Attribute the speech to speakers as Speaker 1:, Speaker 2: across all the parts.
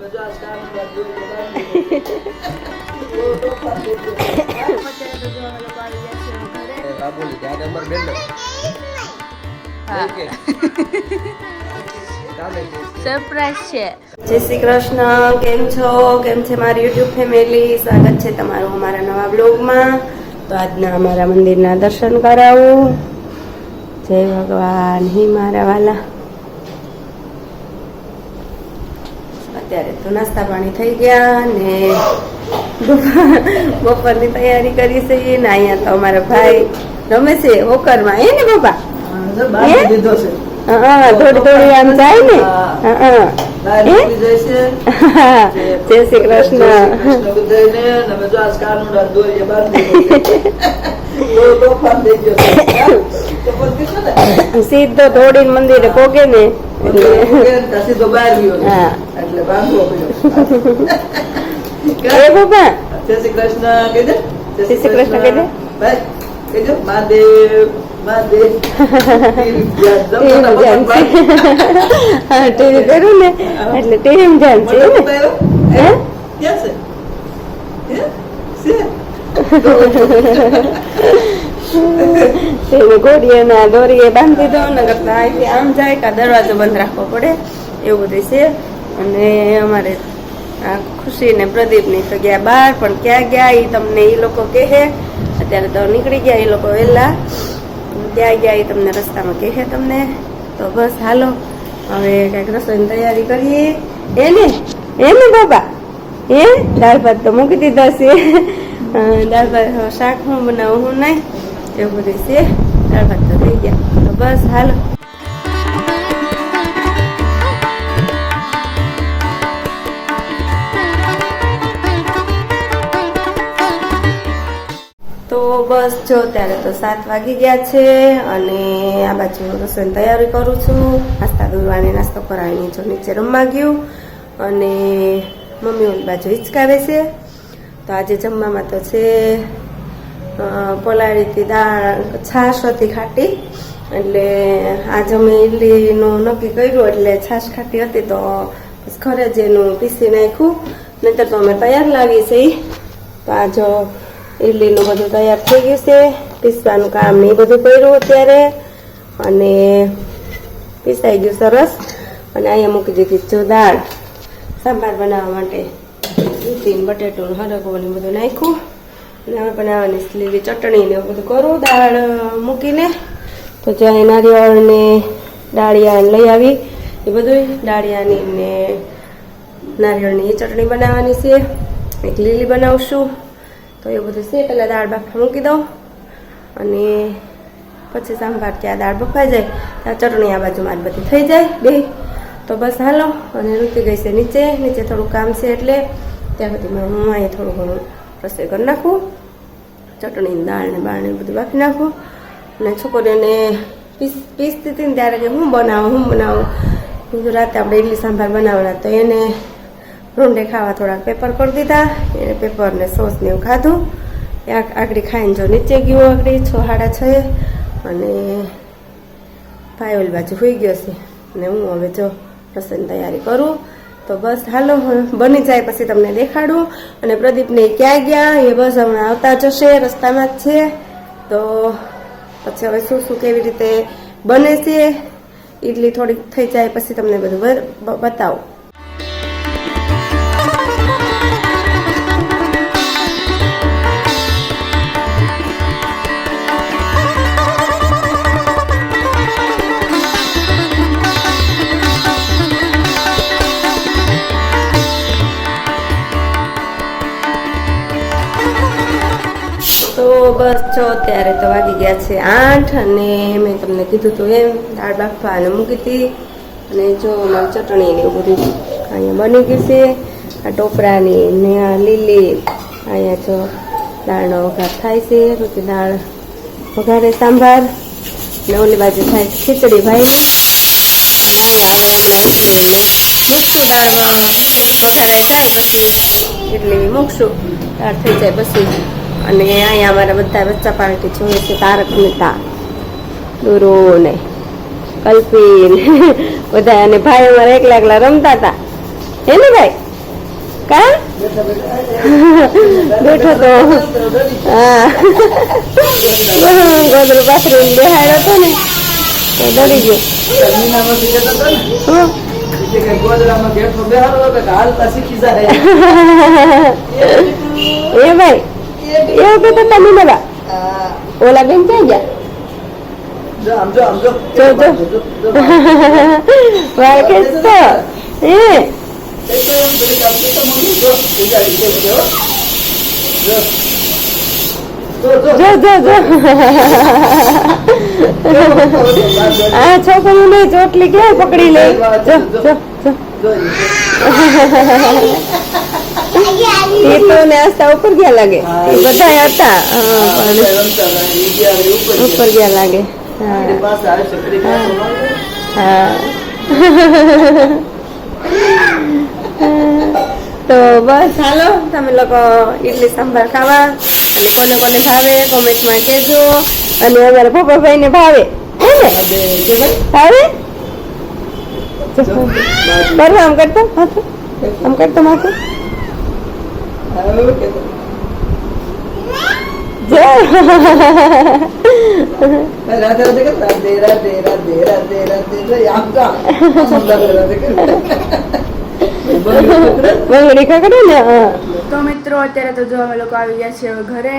Speaker 1: Surprise છે. જય શ્રી કૃષ્ણ. કેમ છો? કેમ છે મારી યુટ્યુબ ફેમિલી? સ્વાગત છે તમારું અમારા નવા બ્લોગમાં. તો આજના અમારા મંદિરના દર્શન કરાવું. જય ભગવાન. હી મારા વાલા. અત્યારે તો નાસ્તા પાણી થઈ ગયા ને બપોરની તૈયારી કરી છે ને અહીંયા તો અમારા ભાઈ રમે છે હોકરમાં. એ ને બાબા થોડી થોડી આમ જાય ને. જય શ્રી કૃષ્ણ. સીધો દોડીને મંદિરે પોગે ને સીધો બહાર ગયો. હા એટલે બાંધવો પડ્યો. એ બાબા જય શ્રી કૃષ્ણ કહી દે. જય શ્રી કૃષ્ણ કહી દે ભાઈ. કહી દો મહાદેવ. ટીવી કરું ને એટલે ટીવી ધ્યાન છે ને ગોળીએ ના દોરીએ બાંધી દો ને કરતા અહીંથી આમ જાય કે દરવાજો બંધ રાખવો પડે એવું બધું છે. અને અમારે આ ખુશી ને પ્રદીપ ની તો ગયા બહાર, પણ ક્યાં ગયા એ તમને એ લોકો કહે. અત્યારે તો નીકળી ગયા એ લોકો વહેલા. ક્યાં ગયા એ તમને રસ્તામાં કહે તમને. તો બસ હાલો હવે કઈક રસોઈની તૈયારી કરીએ. એને બાબા એ દાળ ભાત તો મૂકી દીધા છે. દાળ ભાત શાક હું બનાવું હું નહીં એવું બધું છે. દાળ ભાત તો થઈ ગયા. તો બસ હાલો. તો બસ જો ત્યારે તો 7 વાગી ગયા છે અને આ બાજુ રસોઈની તૈયારી કરું છું. નાસ્તા દોરવાની નાસ્તો કરાવીને જો નીચે રમવા ગયું અને મમ્મી ઓલી બાજુ હિંચકાવે છે. તો આજે જમવામાં તો છે પલાળીથી દાળ છાશ હતી ખાટી, એટલે આજે અમે ઈડલીનું નક્કી કર્યું એટલે છાશ ખાટી હતી તો ઘરે જ એનું પીસી નાખ્યું. નહીતર તો અમે તૈયાર લાવી છે. તો આ જો ઈડલીનું બધું તૈયાર થઈ ગયું છે. પીસવાનું કામ એ બધું કર્યું અત્યારે અને પીસાઈ ગયું સરસ. અને અહીંયા મૂકી દીધી જો દાળ સાંભાર બનાવવા માટે. દૂધી બટેટું હરગોને બધું નાખ્યું અને હવે બનાવવાની લીલી ચટણી ને એવું બધું કરું દાળ મૂકીને. તો જ્યાં નારિયેળ ને ડાળિયા લઈ આવી એ બધું ડાળિયાની ને નારિયેળની ચટણી બનાવવાની છે. એક લીલી બનાવશું તો એ બધું છે. પહેલાં દાળ બાફા મૂકી દઉં અને પછી સાંભાર ત્યાં દાળ બફાઈ જાય ત્યાં ચટણી આ બાજુમાં બધી થઈ જાય બે. તો બસ હાલો. અને રૂકી ગઈ છે નીચે થોડું કામ છે એટલે ત્યાં બધીમાં હું અહીંયા થોડું ઘણું રસોઈ કરી નાખું. ચટણી દાળ ને બાળ ને બધું બાફી નાખું. અને છોકરીઓને પીસતી હતી ને ત્યારે કે હું બનાવું રાતે આપણે ઇડલી સાંભાર બનાવવાના તો એને રોંઢે ખાવા થોડાક પેપર કરી દીધા. એને પેપર ને સોસ ને એવું ખાધું. આગળ ખાઈને જો નીચે ગયું આગળ 6:30 અને ભાઈ ઓલી બાજુ હોઈ ગયો છે અને હું હવે જો રસોઈની તૈયારી કરું. તો બસ હાલો બની જાય પછી તમને દેખાડું. અને પ્રદીપને ક્યાં ગયા એ બસ હમણાં આવતા જશે, રસ્તામાં જ છે. તો પછી હવે શું કેવી રીતે બને છે ઈડલી થોડીક થઈ જાય પછી તમને બધું બતાવું. તો બસ જો અત્યારે તો વાગી ગયા છે 8 અને મેં તમને કીધું હતું એમ દાળ બાફવા અને મૂકી હતી. અને જો મારી ચટણી ને એવું બધું અહીંયા બની ગયું છે. આ ટોપરાની ને આ લીલી અહીંયા જો દાળનો વઘાર થાય છે. રોટી દાળ વઘારે સાંભાર ને ઓલી બાજુ થાય ખીચડી ભાઈ. અને અહીંયા હવે મૂકશું દાળ વઘારે થાય પછી એટલી મૂકશું દાળ થઈ જાય પછી. અને અહીંયા અમારા બધા બચ્ચા પાર્ટી જોઈએ છે. તારક મહેતા, દુરુ ને કલ્પી બધા અને ભાઈ અમારા એકલા રમતા હતા. હે ને ભાઈ? કા બેઠો તો હા ગોદરું પાથરીને બેહાડ્યો હતો ને તો ડરી ગયો. એ ભાઈ એવું કહેતા હતા મીનાબા. ઓલા બેન ક્યાં ગયા? વાળ ખેંચતો એ આ છોકરી ને ચોટલી ક્યાં પકડી લે. એ તો નાસ્તા ઉપર ગયા લાગે. એ બધા હતા ઉપર ગયા લાગે. તો બસ હાલો તમે લોકો ઇડલી સાંભાર ખાવા અને કોને કોને ભાવે કોમેન્ટમાં કહેજો. અને અમારા પપ્પાભાઈ ને ભાવે હે ને ભાવે બરાબર. આમ કરતો માથું આમ કરતો માથું બંગડી ખકડે ને. તો મિત્રો અત્યારે તો જો અમે લોકો આવી ગયા છીએ ઘરે.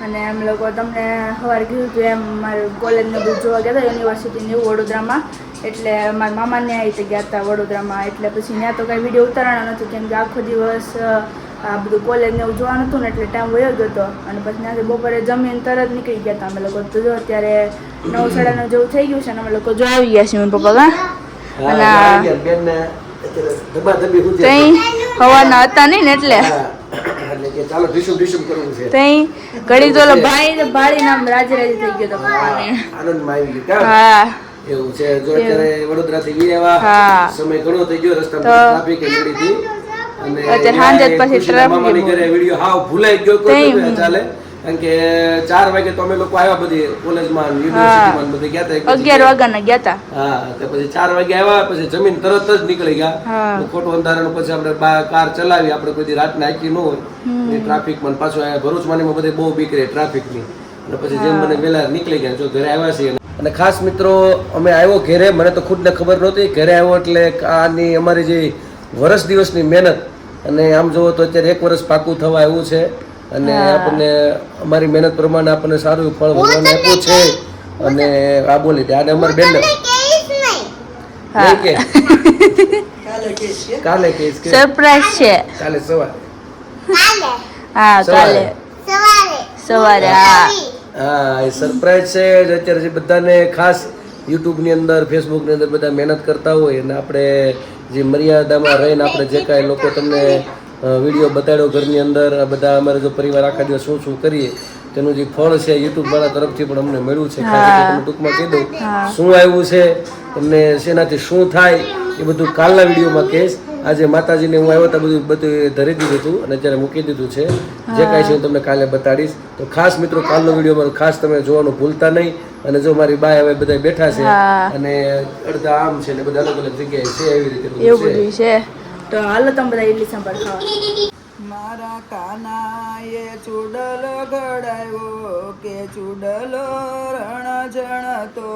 Speaker 1: અને અમે લોકો તમને સવારે કીધું હતું એમ મારું કોલેજને બધું જોવા ગયા હતા યુનિવર્સિટીની વડોદરામાં. એટલે મારા મામાને આવી ગયા હતા વડોદરામાં. એટલે પછી ત્યાં તો કાંઈ વિડીયો ઉતારવાનો નથી કેમ કે આખો દિવસ આ બધું કોલેજને એવું જોવાનું હતું ને એટલે ટાઈમ વયો ગયો હતો. અને પછી ત્યાંથી બપોરે જમીન તરત નીકળી ગયા હતા અમે લોકો. તો જો અત્યારે 9:30 જેવું થઈ ગયું છે અને અમે લોકો જો આવી ગયા છીએ પપ્પા કા. અને હવાના હતા નહીં ને એટલે ઘડી તો ભાઈ ભાળી નામ રાજી રાજી થઈ ગયો હતો પપ્પાને. હા
Speaker 2: એવું છે. જો અત્યારે વડોદરા થી આવ્યા સમય ઘણો થઈ ગયો રસ્તામાં ટ્રાફિક એડી હતી અને
Speaker 1: અત્યારે સાંજે પછી
Speaker 2: ટ્રાફિક કરે વિડિયો હાવ ભૂલાઈ ગયો કોઈ ચાલે કારણ કે 4 વાગે તો અમે લોકો આવ્યા બધી કોલેજમાં યુનિવર્સિટીમાં બધી ગયા હતા
Speaker 1: 11 વાગ્યાના ગયા હતા.
Speaker 2: હા તો પછી 4 વાગે આવ્યા પછી જમીન તરત જ નીકળી ગયા. ખોટું અંધારાનું પછી આપણે કાર ચલાવી આપણે કોઈ રાત નાખી ન હોય ટ્રાફિકમાં પાછું ભરૂચમાં બધે બહુ બીક રહે ટ્રાફિકની. અને પછી જેમ મને વહેલા નીકળી ગયા જો ઘરે આવ્યા છીએ. અને ખાસ મિત્રો અમે આવ્યો ઘરે મને તો ખુદને ખબર નહોતી. ઘરે આવ્યો એટલે આની અમારી જે વર્ષ દિવસની મહેનત અને આમ જોવો તો અત્યારે 1 વર્ષ પાકું થવા એવું છે. અને આપણને અમારી મહેનત પ્રમાણે આપણને સારું ફળ ભગવાન આપ્યું છે. અને આ બોલી દે આને અમારી બેન કાલે કહીશ કે
Speaker 1: સરપ્રાઈઝ છે
Speaker 2: કાલે સવારે.
Speaker 1: હા કાલે સવારે
Speaker 2: હા એ સરપ્રાઈઝ છે. અત્યારે જે બધાને ખાસ યુટ્યુબની અંદર ફેસબુકની અંદર બધા મહેનત કરતા હોય અને આપણે જે મર્યાદામાં રહીને આપણે જે કાંઈ લોકો તમને વિડીયો બતાડ્યો ઘરની અંદર બધા અમારે જો પરિવાર આખા દિવસ શું શું કરીએ તેનું જે ફળ છે યુટ્યુબ વાળા તરફથી પણ અમને મળ્યું છે. ખાસ તમે ટૂંકમાં કહી દઉં શું આવ્યું છે તમને શેનાથી શું થાય એ બધું કાલના વિડીયોમાં કહીશ. આજે માતાજીને હું આવ્યો હતા બધું ધરી દીધું હતું અને અત્યારે મૂકી દીધું છે. જે કાંઈ છે હું તમને કાલે બતાડીશ. તો ખાસ મિત્રો કાલનો વિડીયો મારો ખાસ તમે જોવાનું ભૂલતા નહીં. અને જો મારી બાય હવે બધા બેઠા છે અને અડધા આમ છે ને બધા અલગ અલગ જગ્યાએ છે એવી રીતે
Speaker 1: બધું છે. તો હાલો તમે બધા ઇડલી સાંભાર ખાવા.
Speaker 3: મારા કાનાએ ચૂડલો ઘડાયો કે ચૂડલો રણજણતો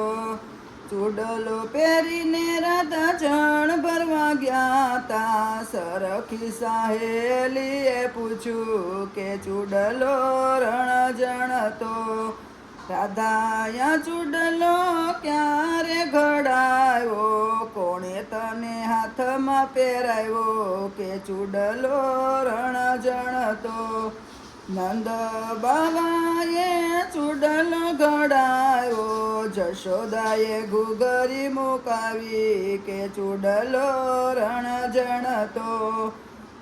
Speaker 3: ચૂડલો પહેરીને રાધા જણ ભરવા ગયા તા. સરખી સાહેલીએ પૂછ્યું કે ચૂડલો રણજણતો રાધાયા ચૂડલો ક્યારે ઘડાયો કોણે તને હાથમાં પહેરાયો કે ચૂડલો રણજણતો. નંદ બાવાએ ચૂડલો ઘડાયો જશોદાએ ઘૂઘરી મુકાવી કે ચૂડલો રણજણતો.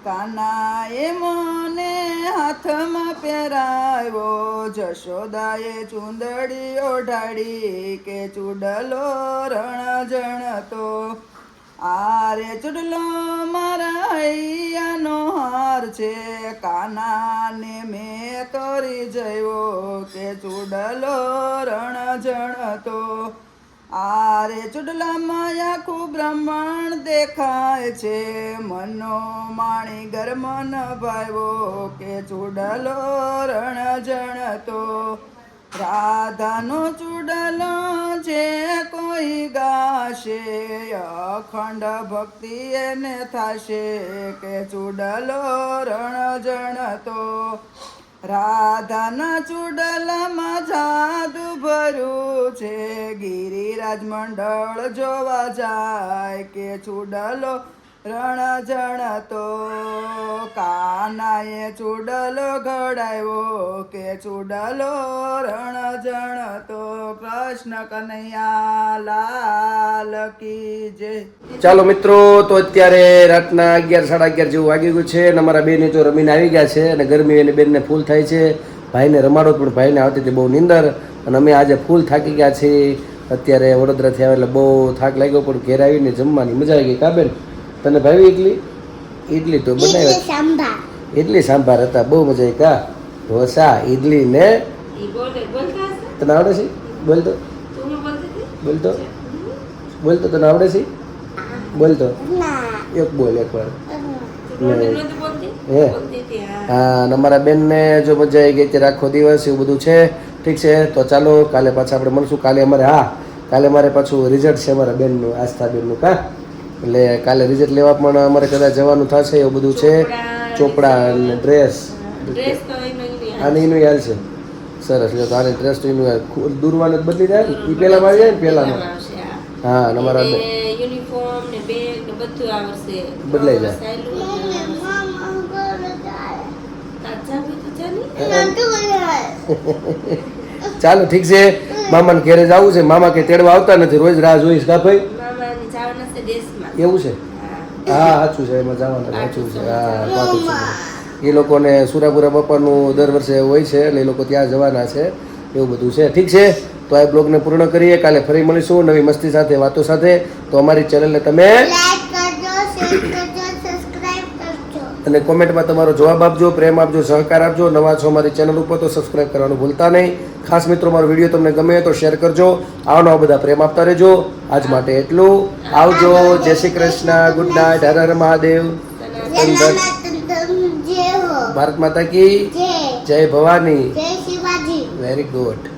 Speaker 3: કાનાએ મને હાથમાં પહેરાવ્યો જશોદાએ ચૂંદડી ઓઢાડી કે ચૂડલો રણજણતો. આરે ચૂડલો મારા હૈયાનો હાર છે કાનાને મેં તોરી જયો કે ચૂડલો રણજણતો. આરે ચૂડલામાં આખું બ્રહ્માંડ દેખાય છે મનો માણી ગરમન ભાવ્યો કે ચૂડલો રણ જણતો રાધાનો ચૂડલો જે કોઈ ગાશે અખંડ ભક્તિ એને થાશે કે ચૂડલો રણ જણતો રાધાના ચૂડલામાં જાદુ ભર્યું છે ગિરિરાજ મંડળ જોવા જાય કે ચૂડલો રણ જણતો કાનાએ ચૂડલો ઘડાવ્યો કે ચૂડલો રણ જણતો કૃષ્ણ કનૈયા લાલ કી જય.
Speaker 2: ચાલો મિત્રો, તો અત્યારે રાતના 11, 11:30 જેવું વાગી ગયું છે અને અમારા બેન તો રમીને આવી ગયા છે અને ગરમી એની બેનને ફૂલ થાય છે. ભાઈને રમાડો પણ ભાઈને આવતી હતી બહુ નીંદર અને અમે આજે ફૂલ થાકી ગયા છીએ. અત્યારે વડોદરાથી આવે એટલે બહુ થાક લાગ્યો પણ ઘેર આવીને જમવાની મજા આવી ગઈ. કા બેન, તને ભાવી ઇડલી તો બનાવી, ઇડલી સાંભાર હતા, બહુ મજા આવી. કા ઢોસા, ઇડલી ને તને આવડે છે? બોલતો બોલતો બોલતો તને આવડે છે? બોલતો એક બોલ એકવાર. હે હા, અને અમારા બેનને જો મજા આવી ગઈ અત્યારે આખો દિવસ એવું બધું છે. ઠીક છે, તો ચાલો કાલે પાછા આપણે મળશું. કાલે અમારે કાલે મારે પાછું રિઝલ્ટ છે અમારા બેનનું, આસ્થા બેનનું. કા એટલે કાલે રિઝલ્ટ લેવા પણ અમારે કદાચ જવાનું થશે એવું બધું છે. ચોપડા અને ડ્રેસ આને એનું યાદ છે. સરસ, લે તો આને ડ્રેસ તો એનું દૂરવાનું જ બદલી જાય ને, એ પહેલાં આવી જાય ને પહેલાંમાં. હા, અને અમારા
Speaker 1: યુનિફોર્મ ને બેગ ને બધું આવશે,
Speaker 2: બદલાઈ જાય. ચાલો ઠીક છે, મામાને ઘેરે જવું છે. મામા કે તેડવા આવતા નથી, રોજ રાહ જોઈશ. કા ભાઈ એવું છે? હા સાચું છે, એમાં જવાનું સાચું છે. હા પાકું છે. એ લોકોને સુરાપુરા બાપાનું દર વર્ષે હોય છે એટલે એ લોકો ત્યાં જવાના છે, એવું બધું છે. ઠીક છે, તો આ બ્લોગને પૂર્ણ કરીએ. કાલે ફરી મળીશું નવી મસ્તી સાથે, વાતો સાથે. તો અમારી ચેનલને તમે અને કોમેન્ટમાં તમારો જવાબ આપજો, પ્રેમ આપજો, સહકાર આપજો. નવા છો અમારી ચેનલ ઉપર તો સબસ્ક્રાઈબ કરવાનું ભૂલતા નહીં. ખાસ મિત્રો, મારો વિડીયો તમને ગમે તો શેર કરજો. આવા બધા પ્રેમ આપતા રહેજો. આજ માટે એટલું. આવજો. જય શ્રી કૃષ્ણ. Good night. હર હર મહાદેવ. ભારત માતા કી જય. ભવાની. Very good.